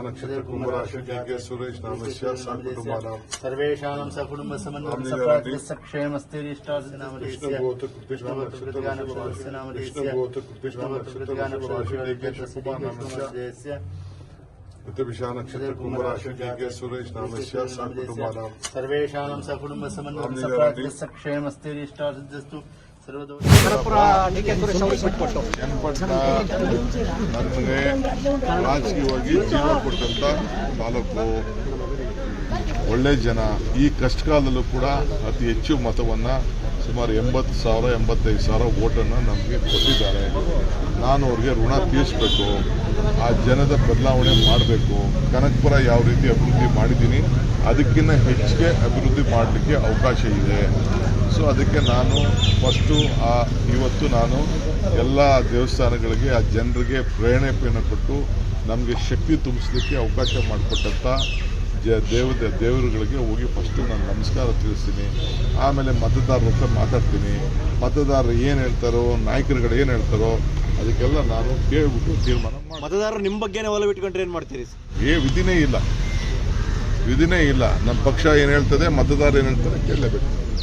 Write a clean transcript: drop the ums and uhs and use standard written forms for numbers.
नक्षत्र कुंभराशि के सुरेश नामस्य सकुटुंबानां सर्वेषां सकुटुंब समन्वित क्षेमस्तेरिष्टार्जिनामदेस्य नक्षत्र कुंभराशि के सुरेश नामस्य सकुटुंबानां सर्वेषां सकुटुंब समन्वित क्षेमस्तेरिष्टार्जिस्तु ನನಗೆ ರಾಜಕೀಯವಾಗಿ ಜೀವ ಕೊಟ್ಟಂತ ತಾಲೂಕು ಒಳ್ಳೆ ಜನ ಈ ಕಷ್ಟಕಾಲದಲ್ಲೂ ಕೂಡ ಅತಿ ಹೆಚ್ಚು ಮತವನ್ನ ಸುಮಾರು 80,000-85,000 ವೋಟನ್ನು ನಮಗೆ ಕೊಟ್ಟಿದ್ದಾರೆ. ನಾನು ಅವ್ರಿಗೆ ಋಣ ತೀರಿಸಬೇಕು, ಆ ಜನದ ಬದಲಾವಣೆ ಮಾಡಬೇಕು. ಕನಕಪುರ ಯಾವ ರೀತಿ ಅಭಿವೃದ್ಧಿ ಮಾಡಿದ್ದೀನಿ ಅದಕ್ಕಿಂತ ಹೆಚ್ಚಿಗೆ ಅಭಿವೃದ್ಧಿ ಮಾಡಲಿಕ್ಕೆ ಅವಕಾಶ ಇದೆ. ಸೊ ಅದಕ್ಕೆ ನಾನು ಫಸ್ಟು ಇವತ್ತು ನಾನು ಎಲ್ಲ ದೇವಸ್ಥಾನಗಳಿಗೆ ಆ ಜನರಿಗೆ ಪ್ರೇರಣೆಯನ್ನು ಕೊಟ್ಟು ನಮಗೆ ಶಕ್ತಿ ತುಂಬಿಸಲಿಕ್ಕೆ ಅವಕಾಶ ಮಾಡಿಕೊಟ್ಟಂಥ ದೇವರುಗಳಿಗೆ ಹೋಗಿ ಫಸ್ಟು ನಾನು ನಮಸ್ಕಾರ ತಿಳಿಸ್ತೀನಿ. ಆಮೇಲೆ ಮತದಾರರ ಹತ್ರ ಮಾತಾಡ್ತೀನಿ. ಮತದಾರರು ಏನು ಹೇಳ್ತಾರೋ, ನಾಯಕರುಗಳು ಏನು ಹೇಳ್ತಾರೋ ಅದಕ್ಕೆಲ್ಲ ನಾನು ಕೇಳಿಬಿಟ್ಟು ತೀರ್ಮಾನ ಮಾಡಿ. ಮತದಾರರು ನಿಮ್ಮ ಬಗ್ಗೆನೇ ಒಲವು ಇಟ್ಕೊಂಡ್ರೆ ಏನು ಮಾಡ್ತೀರಿ? ವಿಧಿನೇ ಇಲ್ಲ. ನಮ್ಮ ಪಕ್ಷ ಏನು ಹೇಳ್ತದೆ, ಮತದಾರ ಏನು ಹೇಳ್ತಾರೆ ಕೇಳಲೇಬೇಕು.